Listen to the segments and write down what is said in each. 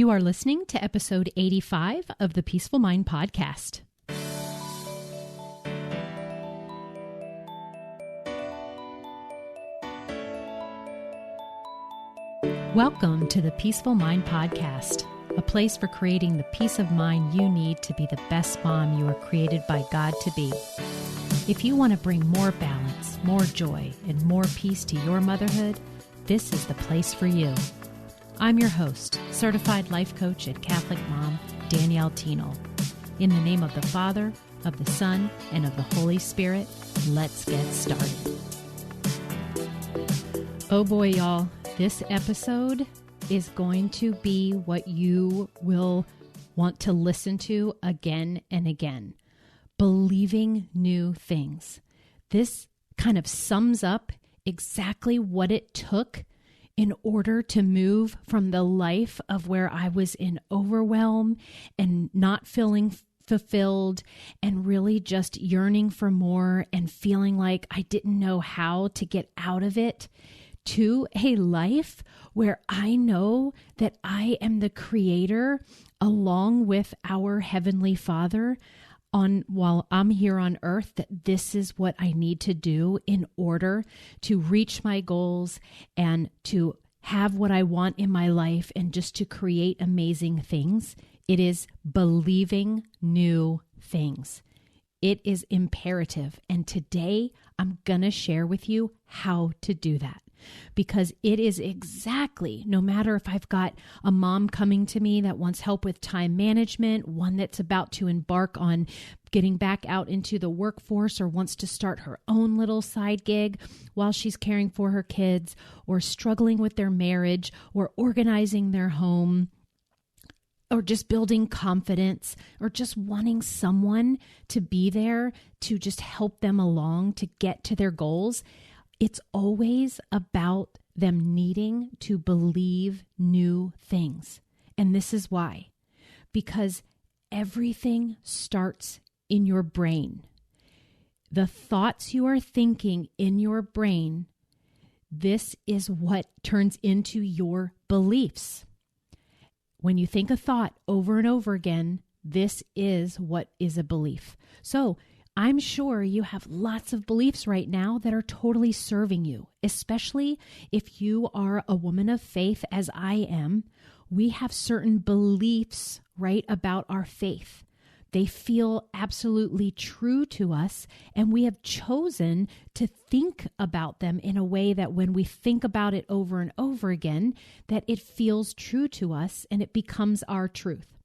You are listening to episode 85 of the Peaceful Mind Podcast. Welcome to the Peaceful Mind Podcast, a place for creating the peace of mind you need to be the best mom you are created by God to be. If you want to bring more balance, more joy, and more peace to your motherhood, this is the place for you. I'm your host, certified life coach and Catholic mom, Danielle Teno. In the name of the Father, of the Son, and of the Holy Spirit, let's get started. Oh boy, y'all, this episode is going to be what you will want to listen to again and again. Believing new things. This kind of sums up exactly what it took in order to move from the life of where I was in overwhelm and not feeling fulfilled and really just yearning for more and feeling like I didn't know how to get out of it, to a life where I know that I am the creator along with our Heavenly Father while I'm here on earth, that this is what I need to do in order to reach my goals and to have what I want in my life and just to create amazing things. It is believing new things. It is imperative. And today I'm going to share with you how to do that. Because it is exactly, no matter if I've got a mom coming to me that wants help with time management, one that's about to embark on getting back out into the workforce or wants to start her own little side gig while she's caring for her kids, or struggling with their marriage, or organizing their home, or just building confidence, or just wanting someone to be there to just help them along to get to their goals. It's always about them needing to believe new things. And this is why. Because everything starts in your brain. The thoughts you are thinking in your brain, this is what turns into your beliefs. When you think a thought over and over again, this is what is a belief. So I'm sure you have lots of beliefs right now that are totally serving you, especially if you are a woman of faith, as I am. We have certain beliefs, right, about our faith. They feel absolutely true to us, and we have chosen to think about them in a way that when we think about it over and over again, that it feels true to us and it becomes our truth.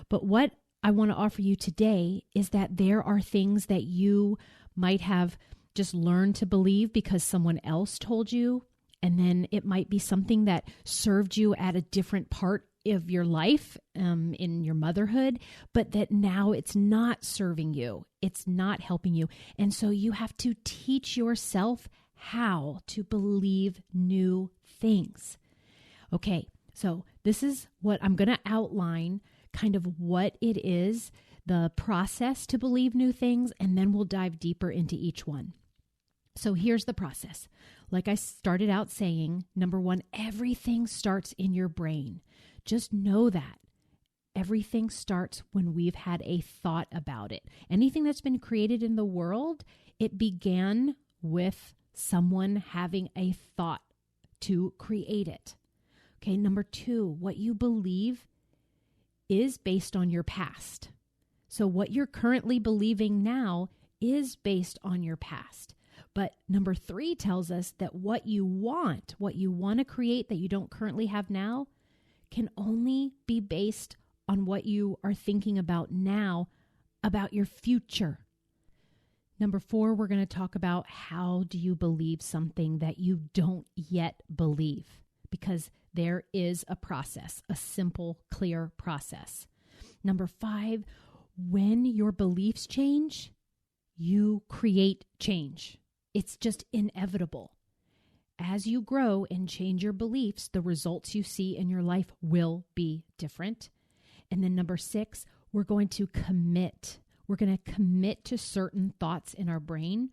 But what I want to offer you today is that there are things that you might have just learned to believe because someone else told you, and then it might be something that served you at a different part of your life in your motherhood, but that now it's not serving you. It's not helping you. And so you have to teach yourself how to believe new things. Okay, so this is what I'm going to outline, kind of what it is, the process to believe new things, and then we'll dive deeper into each one. So here's the process. Like I started out saying, number one, everything starts in your brain. Just know that. Everything starts when we've had a thought about it. Anything that's been created in the world, it began with someone having a thought to create it. Okay, number two, what you believe is based on your past. So what you're currently believing now is based on your past. But number three tells us that what you want to create that you don't currently have now, can only be based on what you are thinking about now, about your future. Number four, we're going to talk about how do you believe something that you don't yet believe, because there is a process, a simple, clear process. Number five, when your beliefs change, you create change. It's just inevitable. As you grow and change your beliefs, the results you see in your life will be different. And then number six, we're going to commit. We're going to commit to certain thoughts in our brain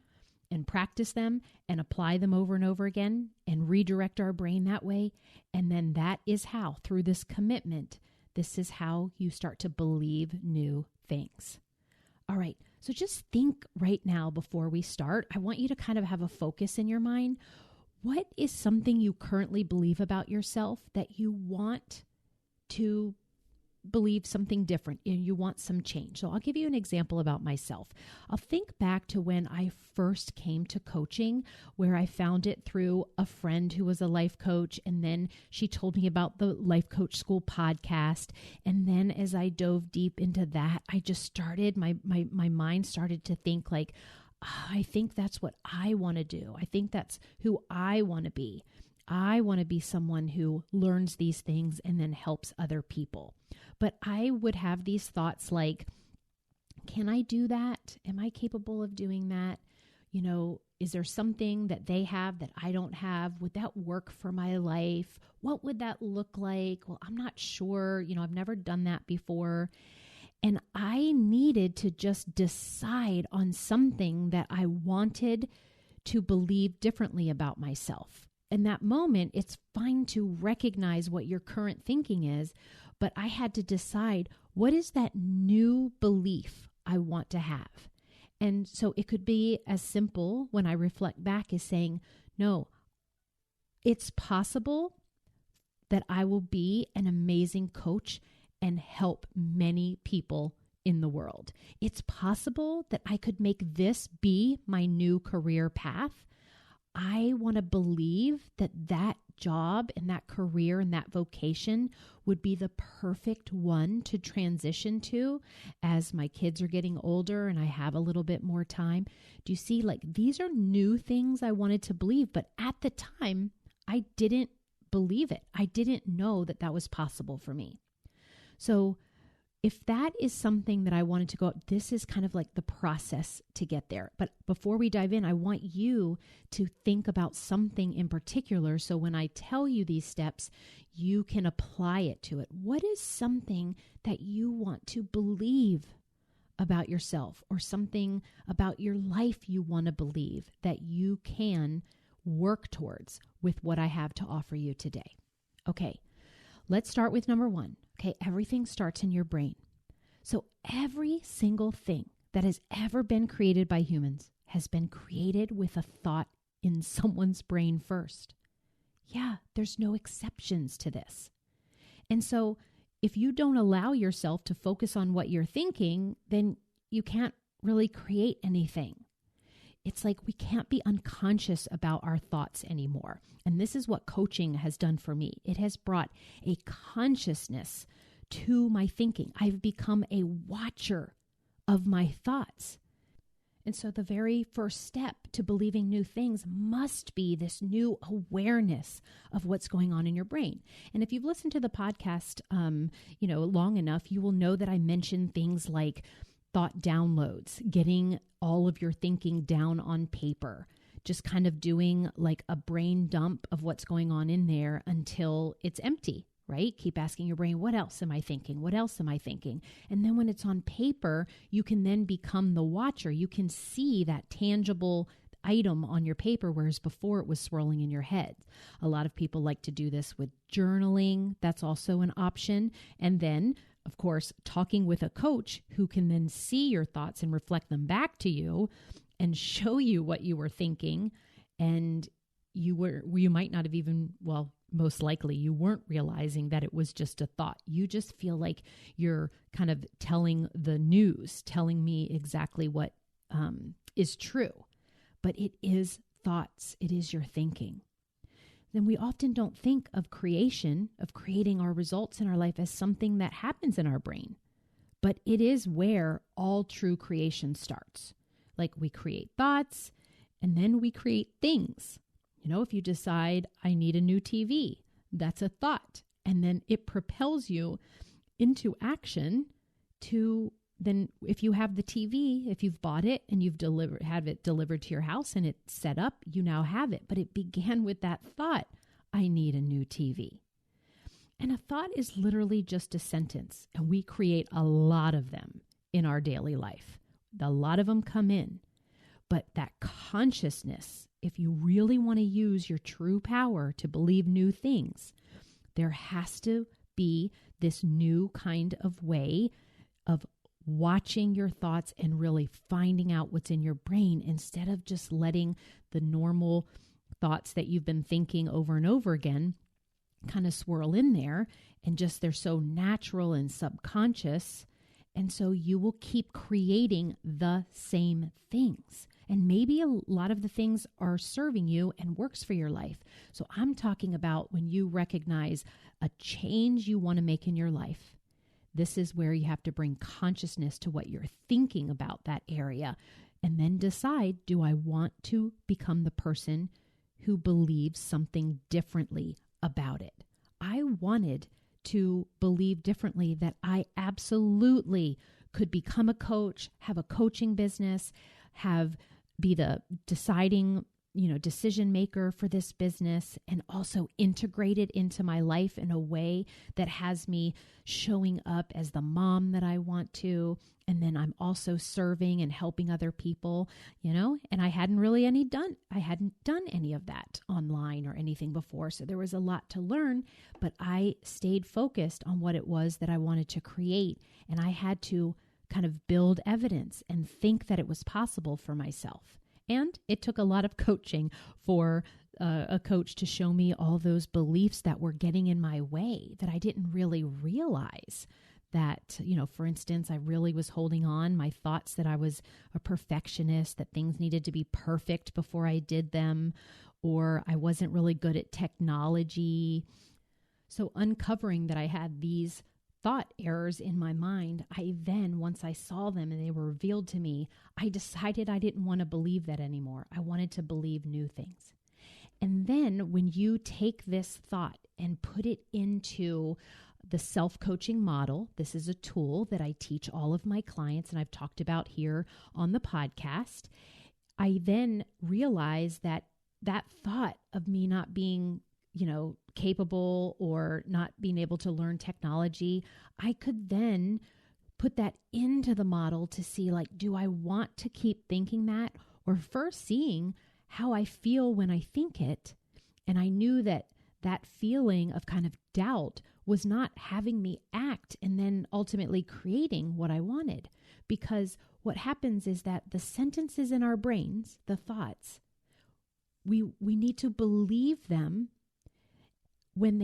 and practice them and apply them over and over again and redirect our brain that way. And then that is how, through this commitment, this is how you start to believe new things. All right, so just think right now before we start. I want you to kind of have a focus in your mind. What is something you currently believe about yourself that you want to believe something different and you want some change? So I'll give you an example about myself. I'll think back to when I first came to coaching, where I found it through a friend who was a life coach. And then she told me about the Life Coach School podcast. And then as I dove deep into that, I just started, my mind started to think like, I think that's what I want to do. I think that's who I want to be. I want to be someone who learns these things and then helps other people. But I would have these thoughts like, can I do that? Am I capable of doing that? You know, is there something that they have that I don't have? Would that work for my life? What would that look like? Well, I'm not sure. You know, I've never done that before. And I needed to just decide on something that I wanted to believe differently about myself. In that moment, it's fine to recognize what your current thinking is, but I had to decide, what is that new belief I want to have? And so it could be as simple, when I reflect back, as saying, no, it's possible that I will be an amazing coach and help many people in the world. It's possible that I could make this be my new career path. I want to believe that that job and that career and that vocation would be the perfect one to transition to as my kids are getting older and I have a little bit more time. Do you see, like, these are new things I wanted to believe, but at the time I didn't believe it. I didn't know that that was possible for me. So if that is something that I wanted to go, this is kind of like the process to get there. But before we dive in, I want you to think about something in particular. So when I tell you these steps, you can apply it to it. What is something that you want to believe about yourself, or something about your life you want to believe that you can work towards with what I have to offer you today? Okay, let's start with number one. Okay, everything starts in your brain. So every single thing that has ever been created by humans has been created with a thought in someone's brain first. Yeah, there's no exceptions to this. And so if you don't allow yourself to focus on what you're thinking, then you can't really create anything. It's like we can't be unconscious about our thoughts anymore. And this is what coaching has done for me. It has brought a consciousness to my thinking. I've become a watcher of my thoughts. And so the very first step to believing new things must be this new awareness of what's going on in your brain. And if you've listened to the podcast, long enough, you will know that I mention things like thought downloads, getting all of your thinking down on paper, just kind of doing like a brain dump of what's going on in there until it's empty, right? Keep asking your brain, what else am I thinking? What else am I thinking? And then when it's on paper, you can then become the watcher. You can see that tangible item on your paper, whereas before it was swirling in your head. A lot of people like to do this with journaling. That's also an option. And then, of course, talking with a coach who can then see your thoughts and reflect them back to you and show you what you were thinking. And you might not have even, most likely you weren't realizing that it was just a thought. You just feel like you're kind of telling the news, telling me exactly what is true. But it is thoughts. It is your thinking. Then we often don't think of creation, of creating our results in our life, as something that happens in our brain. But it is where all true creation starts. Like, we create thoughts and then we create things. You know, if you decide I need a new TV, that's a thought. And then it propels you into action to then, if you have the TV, if you've bought it and you've have it delivered to your house and it's set up, you now have it. But it began with that thought, I need a new TV. And a thought is literally just a sentence. And we create a lot of them in our daily life. A lot of them come in. But that consciousness, if you really want to use your true power to believe new things, there has to be this new kind of way of watching your thoughts and really finding out what's in your brain instead of just letting the normal thoughts that you've been thinking over and over again kind of swirl in there, and just they're so natural and subconscious. And so you will keep creating the same things. And maybe a lot of the things are serving you and works for your life. So I'm talking about when you recognize a change you want to make in your life. This is where you have to bring consciousness to what you're thinking about that area, and then decide, do I want to become the person who believes something differently about it? I wanted to believe differently, that I absolutely could become a coach, have a coaching business, be the deciding, decision maker for this business, and also integrate it into my life in a way that has me showing up as the mom that I want to. And then I'm also serving and helping other people, and I hadn't done any of that online or anything before. So there was a lot to learn, but I stayed focused on what it was that I wanted to create. And I had to kind of build evidence and think that it was possible for myself. And it took a lot of coaching for a coach to show me all those beliefs that were getting in my way that I didn't really realize. That, for instance, I really was holding on my thoughts that I was a perfectionist, that things needed to be perfect before I did them, or I wasn't really good at technology. So uncovering that I had these thought errors in my mind, once I saw them and they were revealed to me, I decided I didn't want to believe that anymore. I wanted to believe new things. And then when you take this thought and put it into the self-coaching model, this is a tool that I teach all of my clients and I've talked about here on the podcast. I then realized that thought of me not being, capable or not being able to learn technology, I could then put that into the model to see, do I want to keep thinking that, or first seeing how I feel when I think it. And I knew that feeling of kind of doubt was not having me act and then ultimately creating what I wanted. Because what happens is that the sentences in our brains, the thoughts, we need to believe them when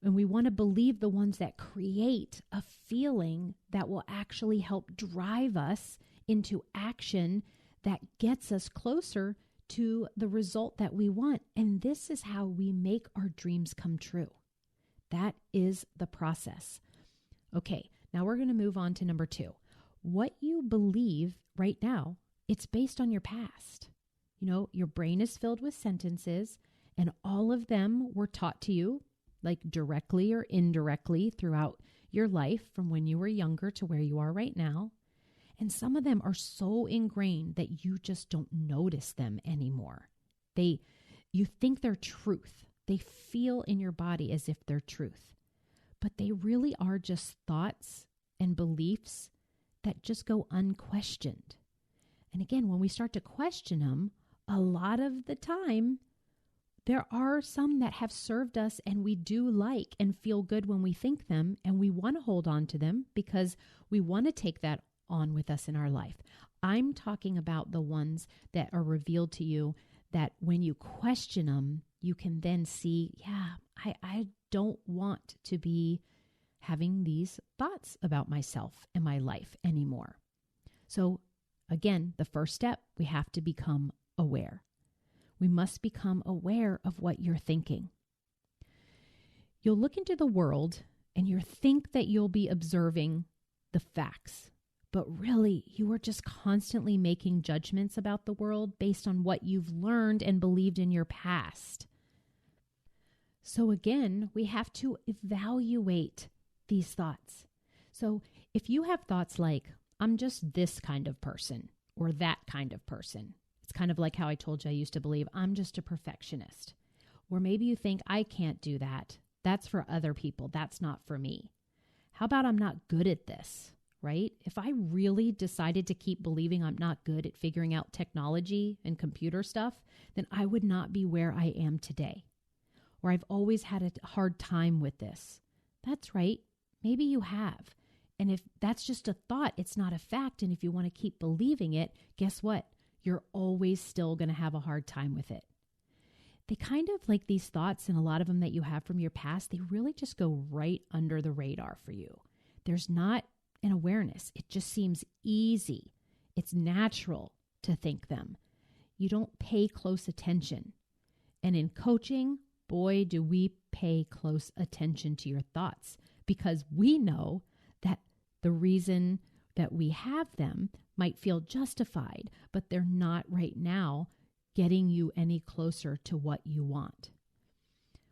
we want to believe the ones that create a feeling that will actually help drive us into action that gets us closer to the result that we want. And this is how we make our dreams come true. That is the process. Okay, now we're going to move on to number 2. What you believe right now, it's based on your past. Your brain is filled with sentences, and all of them were taught to you, directly or indirectly throughout your life from when you were younger to where you are right now. And some of them are so ingrained that you just don't notice them anymore. You think they're truth. They feel in your body as if they're truth, but they really are just thoughts and beliefs that just go unquestioned. And again, when we start to question them, a lot of the time, there are some that have served us and we do like and feel good when we think them, and we want to hold on to them because we want to take that on with us in our life. I'm talking about the ones that are revealed to you that when you question them, you can then see, I don't want to be having these thoughts about myself and my life anymore. So again, the first step, we have to become aware. We must become aware of what you're thinking. You'll look into the world and you think that you'll be observing the facts, but really you are just constantly making judgments about the world based on what you've learned and believed in your past. So again, we have to evaluate these thoughts. So if you have thoughts like, I'm just this kind of person or that kind of person, it's kind of like how I told you I used to believe I'm just a perfectionist. Or maybe you think I can't do that. That's for other people. That's not for me. How about I'm not good at this? right? If I really decided to keep believing I'm not good at figuring out technology and computer stuff, then I would not be where I am today. Or I've always had a hard time with this. That's right. Maybe you have. And if that's just a thought, it's not a fact. And if you want to keep believing it, guess what? You're always still going to have a hard time with it. They kind of like these thoughts, and a lot of them that you have from your past, they really just go right under the radar for you. There's not an awareness. It just seems easy. It's natural to think them. You don't pay close attention. And in coaching, boy, do we pay close attention to your thoughts, because we know that the reason that we have them might feel justified, but they're not right now getting you any closer to what you want.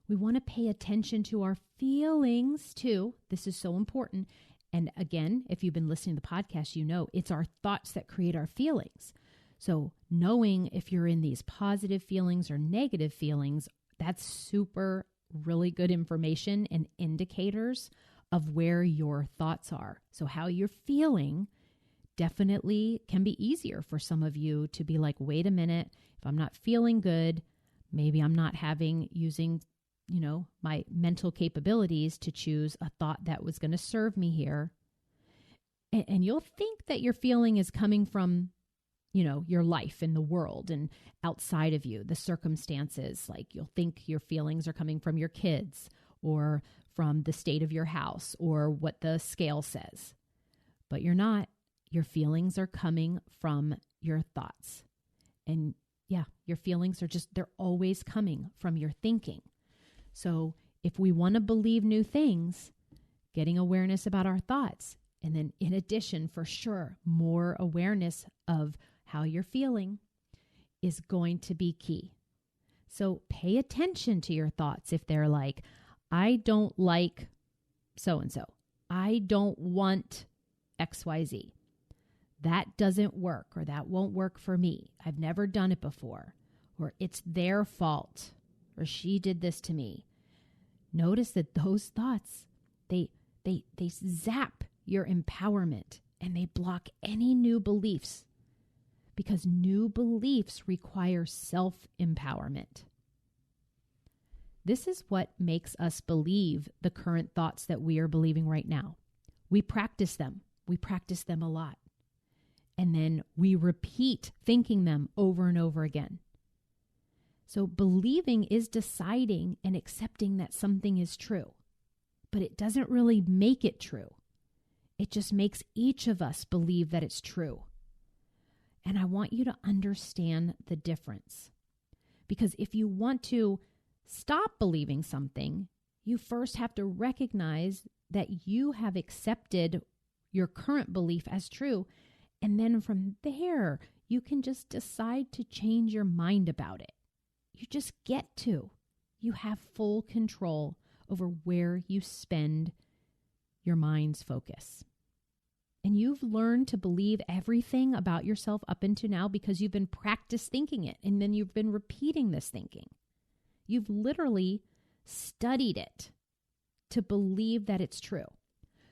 We want to pay attention to our feelings too. This is so important. And again, if you've been listening to the podcast, you know it's our thoughts that create our feelings. So knowing if you're in these positive feelings or negative feelings, that's super, really good information and indicators of where your thoughts are. So how you're feeling definitely can be easier for some of you to be like, wait a minute, if I'm not feeling good, maybe I'm not using, my mental capabilities to choose a thought that was going to serve me here. And you'll think that your feeling is coming from, your life in the world and outside of you, the circumstances. Like you'll think your feelings are coming from your kids or from the state of your house or what the scale says. But you're not. Your feelings are coming from your thoughts. And yeah, your feelings they're always coming from your thinking. So if we want to believe new things, getting awareness about our thoughts, and then in addition, for sure, more awareness of how you're feeling is going to be key. So pay attention to your thoughts. If they're like, I don't like so-and-so. I don't want XYZ. That doesn't work, or that won't work for me. I've never done it before. Or it's their fault, or she did this to me. Notice that those thoughts, they zap your empowerment and they block any new beliefs, because new beliefs require self-empowerment. This is what makes us believe the current thoughts that we are believing right now. We practice them. We practice them a lot. And then we repeat thinking them over and over again. So believing is deciding and accepting that something is true. But it doesn't really make it true. It just makes each of us believe that it's true. And I want you to understand the difference. Because if you want to stop believing something, you first have to recognize that you have accepted your current belief as true. And then from there, you can just decide to change your mind about it. You just get to. You have full control over where you spend your mind's focus. And you've learned to believe everything about yourself up until now because you've been practice thinking it. And then you've been repeating this thinking. You've literally studied it to believe that it's true.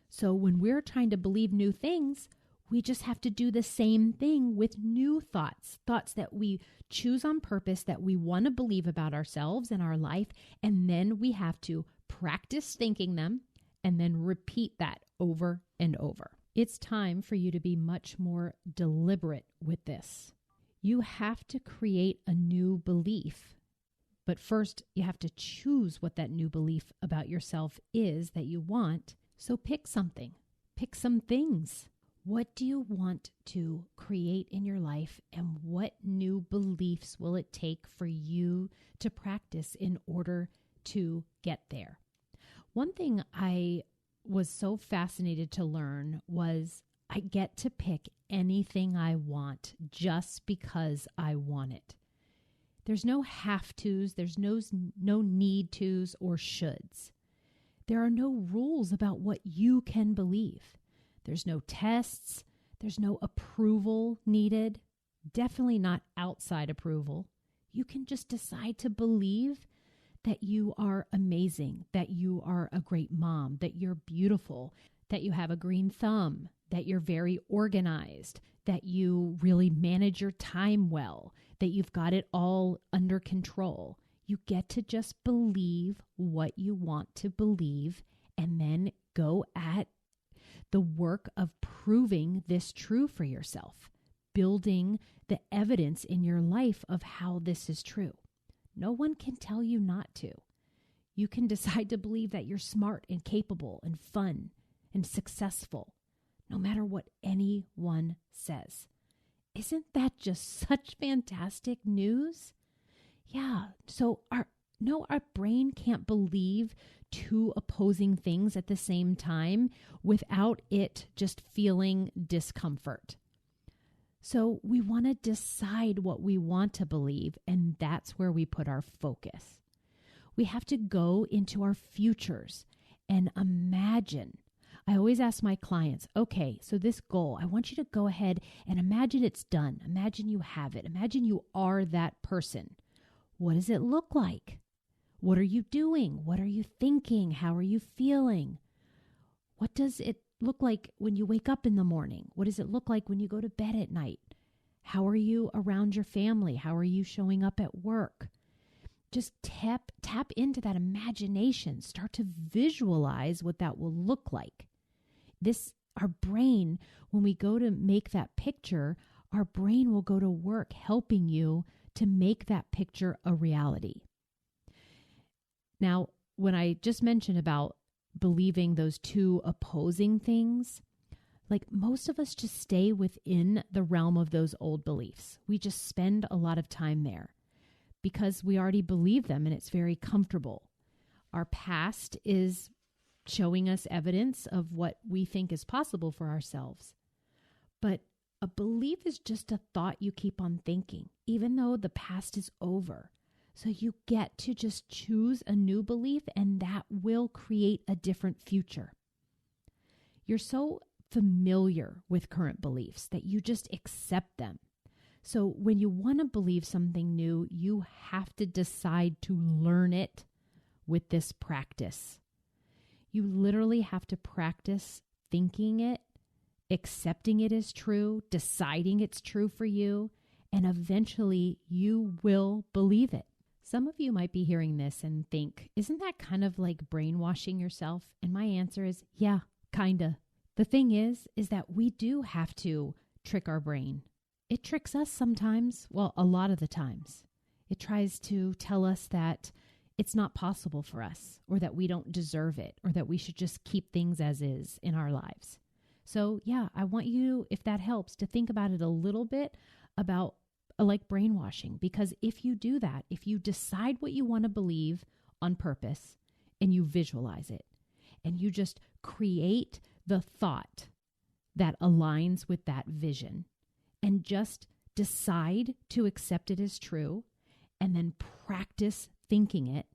So when we're trying to believe new things, we just have to do the same thing with new thoughts that we choose on purpose, that we want to believe about ourselves and our life. And then we have to practice thinking them and then repeat that over and over. It's time for you to be much more deliberate with this. You have to create a new belief. But first, you have to choose what that new belief about yourself is that you want. So pick something. Pick some things. What do you want to create in your life, and what new beliefs will it take for you to practice in order to get there? One thing I was so fascinated to learn was I get to pick anything I want just because I want it. There's no have-tos, there's no need-tos or shoulds. There are no rules about what you can believe. There's no tests. There's no approval needed. Definitely not outside approval. You can just decide to believe that you are amazing, that you are a great mom, that you're beautiful, that you have a green thumb, that you're very organized, that you really manage your time well, that you've got it all under control. You get to just believe what you want to believe and then go at the work of proving this true for yourself, building the evidence in your life of how this is true. No one can tell you not to. You can decide to believe that you're smart and capable and fun and successful, no matter what anyone says. Isn't that just such fantastic news? Yeah, so our brain can't believe two opposing things at the same time without it just feeling discomfort. So we want to decide what we want to believe, and that's where we put our focus. We have to go into our futures and imagine. I always ask my clients, okay, so this goal, I want you to go ahead and imagine it's done. Imagine you have it. Imagine you are that person. What does it look like? What are you doing? What are you thinking? How are you feeling? What does it look like when you wake up in the morning? What does it look like when you go to bed at night? How are you around your family? How are you showing up at work? Just tap into that imagination. Start to visualize what that will look like. Our brain, when we go to make that picture, our brain will go to work helping you to make that picture a reality. Now, when I just mentioned about believing those two opposing things, like most of us just stay within the realm of those old beliefs. We just spend a lot of time there because we already believe them and it's very comfortable. Our past is showing us evidence of what we think is possible for ourselves. But a belief is just a thought you keep on thinking, even though the past is over. So you get to just choose a new belief, and that will create a different future. You're so familiar with current beliefs that you just accept them. So when you want to believe something new, you have to decide to learn it with this practice. You literally have to practice thinking it, accepting it as true, deciding it's true for you, and eventually you will believe it. Some of you might be hearing this and think, isn't that kind of like brainwashing yourself? And my answer is, yeah, kinda. The thing is that we do have to trick our brain. It tricks us sometimes, well, a lot of the times. It tries to tell us that it's not possible for us, or that we don't deserve it, or that we should just keep things as is in our lives. So yeah, I want you, if that helps, to think about it a little bit about like brainwashing, because if you do that, if you decide what you want to believe on purpose and you visualize it and you just create the thought that aligns with that vision and just decide to accept it as true and then practice thinking it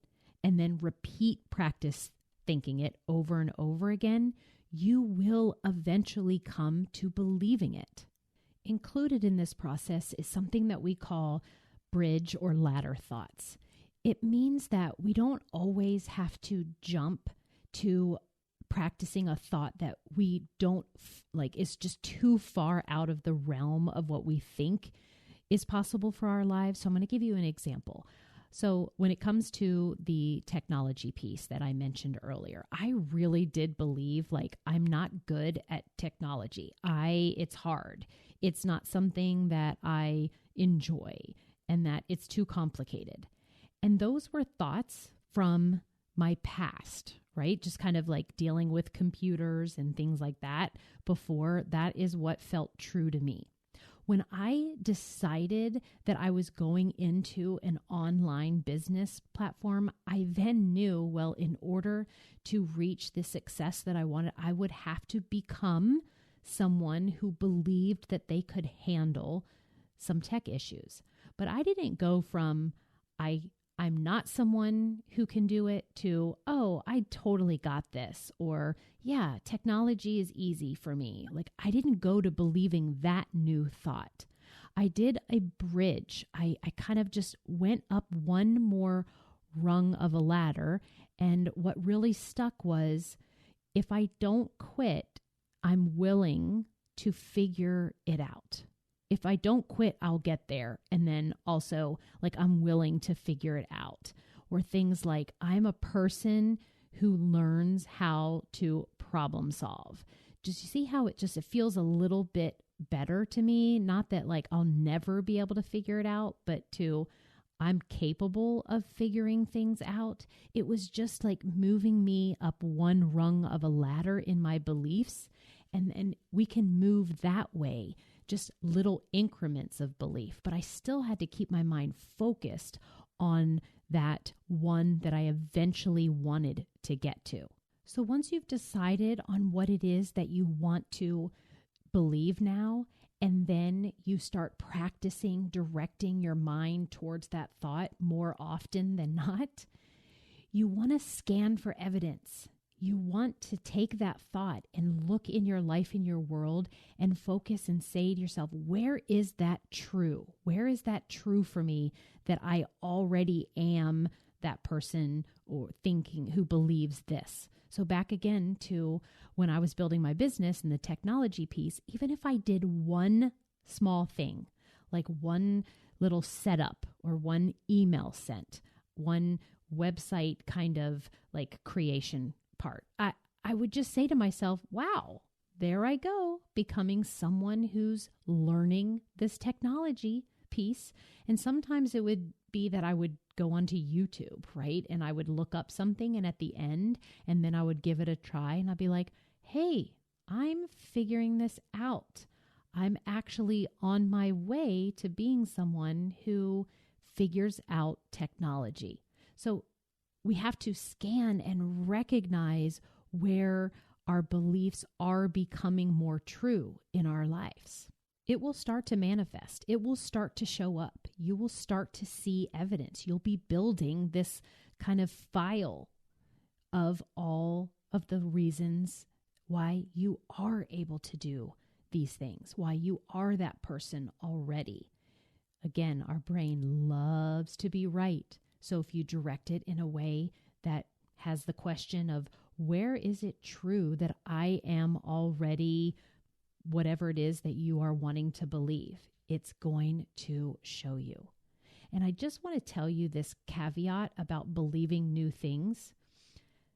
and then repeat practice thinking it over and over again, you will eventually come to believing it. Included in this process is something that we call bridge or ladder thoughts. It means that we don't always have to jump to practicing a thought that we don't like is just too far out of the realm of what we think is possible for our lives. So I'm going to give you an example. So when it comes to the technology piece that I mentioned earlier, I really did believe like I'm not good at technology. It's hard. It's not something that I enjoy and that it's too complicated. And those were thoughts from my past, right? Just kind of like dealing with computers and things like that before. That is what felt true to me. When I decided that I was going into an online business platform, I then knew, well, in order to reach the success that I wanted, I would have to become someone who believed that they could handle some tech issues. But I didn't go from I'm not someone who can do it to, oh, I totally got this, or yeah, technology is easy for me. Like I didn't go to believing that new thought. I did a bridge. I kind of just went up one more rung of a ladder. And what really stuck was if I don't quit, I'm willing to figure it out. If I don't quit, I'll get there. And then also, like, I'm willing to figure it out. Or things like, I'm a person who learns how to problem solve. Just you see how it feels a little bit better to me? Not that like I'll never be able to figure it out, but I'm capable of figuring things out. It was just like moving me up one rung of a ladder in my beliefs. And we can move that way, just little increments of belief. But I still had to keep my mind focused on that one that I eventually wanted to get to. So once you've decided on what it is that you want to believe now, and then you start practicing directing your mind towards that thought more often than not, you want to scan for evidence. You want to take that thought and look in your life, in your world, and focus and say to yourself, where is that true? Where is that true for me that I already am that person or thinking who believes this? So back again to when I was building my business and the technology piece, even if I did one small thing, like one little setup or one email sent, one website kind of like creation part, I would just say to myself, wow, there I go, becoming someone who's learning this technology piece. And sometimes it would be that I would go onto YouTube, right? And I would look up something, and at the end, and then I would give it a try, and I'd be like, hey, I'm figuring this out. I'm actually on my way to being someone who figures out technology. So we have to scan and recognize where our beliefs are becoming more true in our lives. It will start to manifest. It will start to show up. You will start to see evidence. You'll be building this kind of file of all of the reasons why you are able to do these things, why you are that person already. Again, our brain loves to be right. So if you direct it in a way that has the question of, where is it true that I am already whatever it is that you are wanting to believe, it's going to show you. And I just want to tell you this caveat about believing new things.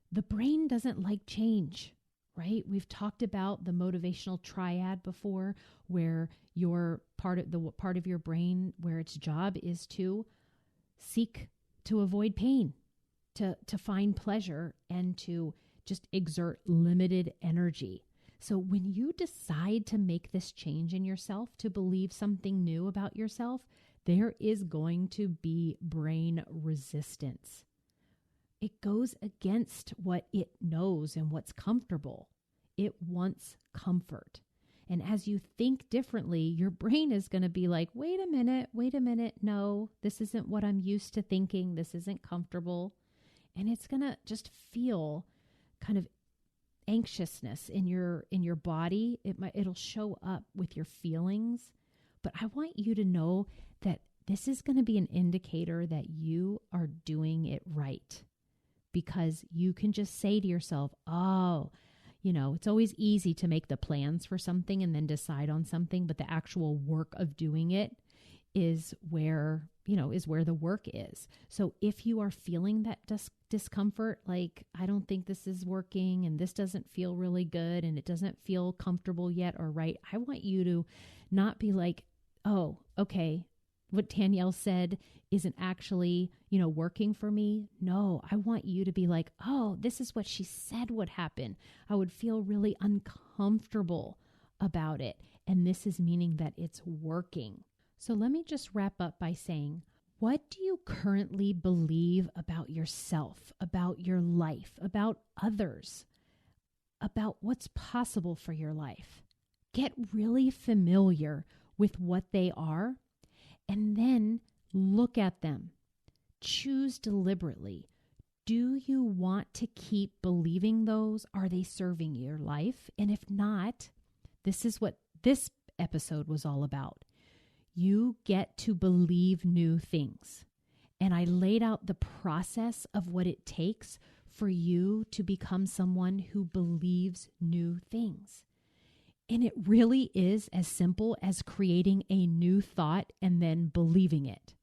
The brain doesn't like change, right? We've talked about the motivational triad before, where your part of your brain where its job is to seek to avoid pain, to find pleasure, and to just exert limited energy. So when you decide to make this change in yourself, to believe something new about yourself, there is going to be brain resistance. It goes against what it knows and what's comfortable. It wants comfort. And as you think differently, your brain is going to be like, wait a minute. No, this isn't what I'm used to thinking. This isn't comfortable. And it's going to just feel kind of anxiousness in your body. It'll show up with your feelings. But I want you to know that this is going to be an indicator that you are doing it right. Because you can just say to yourself, oh, it's always easy to make the plans for something and then decide on something, but the actual work of doing it is where the work is. So if you are feeling that discomfort, like, I don't think this is working and this doesn't feel really good and it doesn't feel comfortable yet or right, I want you to not be like, oh, okay, what Danielle said isn't actually, working for me. No, I want you to be like, oh, this is what she said would happen. I would feel really uncomfortable about it. And this is meaning that it's working. So let me just wrap up by saying, what do you currently believe about yourself, about your life, about others, about what's possible for your life? Get really familiar with what they are, and then look at them. Choose deliberately. Do you want to keep believing those? Are they serving your life? And if not, this is what this episode was all about. You get to believe new things. And I laid out the process of what it takes for you to become someone who believes new things. And it really is as simple as creating a new thought and then believing it.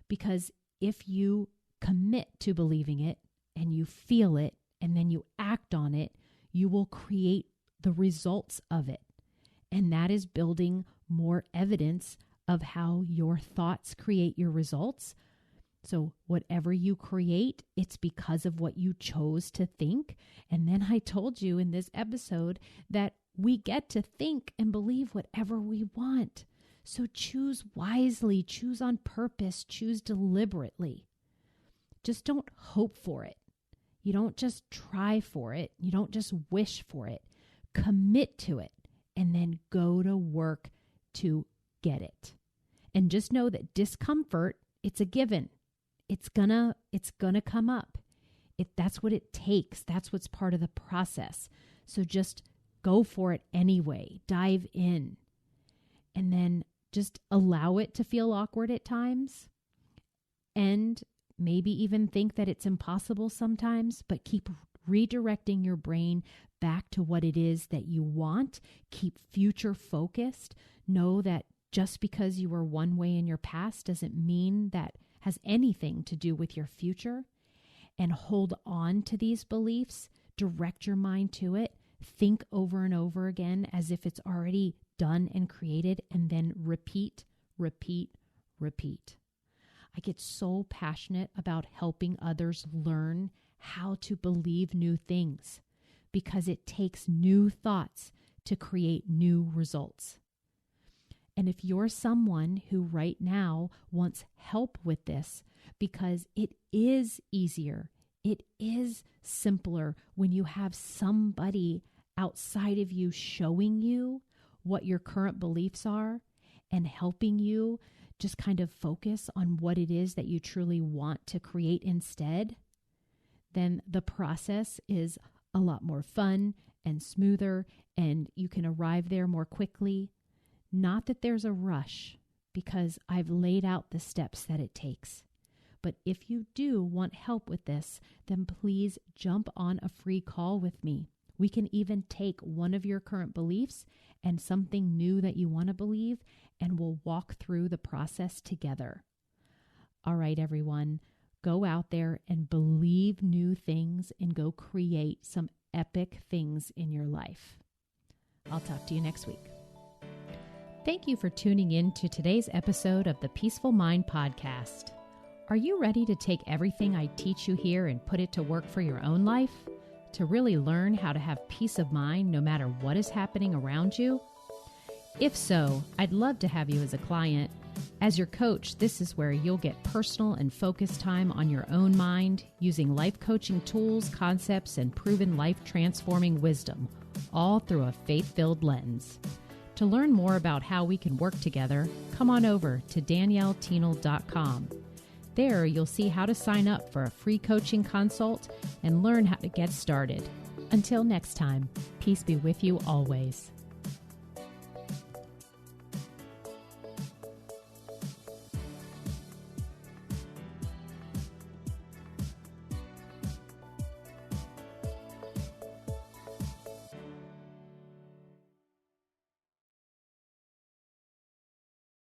Because if you commit to believing it and you feel it and then you act on it, you will create the results of it. And that is building more evidence of how your thoughts create your results. So whatever you create, it's because of what you chose to think. And then I told you in this episode that we get to think and believe whatever we want. So choose wisely, choose on purpose, choose deliberately. Just don't hope for it. You don't just try for it. You don't just wish for it. Commit to it and then go to work to get it. And just know that discomfort, it's a given. It's gonna come up. That's what it takes. That's what's part of the process. So just go for it anyway. Dive in. And then just allow it to feel awkward at times. And maybe even think that it's impossible sometimes, but keep redirecting your brain back to what it is that you want. Keep future focused. Know that just because you were one way in your past doesn't mean that has anything to do with your future. And hold on to these beliefs. Direct your mind to it. Think over and over again as if it's already done and created, and then repeat, repeat, repeat. I get so passionate about helping others learn how to believe new things because it takes new thoughts to create new results. And if you're someone who right now wants help with this, because it is easier, it is simpler when you have somebody outside of you showing you what your current beliefs are and helping you just kind of focus on what it is that you truly want to create instead, then the process is a lot more fun and smoother, and you can arrive there more quickly. Not that there's a rush, because I've laid out the steps that it takes. But if you do want help with this, then please jump on a free call with me. We can even take one of your current beliefs and something new that you want to believe, and we'll walk through the process together. All right, everyone, go out there and believe new things and go create some epic things in your life. I'll talk to you next week. Thank you for tuning in to today's episode of the Peaceful Mind Podcast. Are you ready to take everything I teach you here and put it to work for your own life? To really learn how to have peace of mind no matter what is happening around you? If so, I'd love to have you as a client. As your coach, this is where you'll get personal and focused time on your own mind using life coaching tools, concepts, and proven life-transforming wisdom, all through a faith-filled lens. To learn more about how we can work together, come on over to DanielleTienel.com. There, you'll see how to sign up for a free coaching consult and learn how to get started. Until next time, peace be with you always.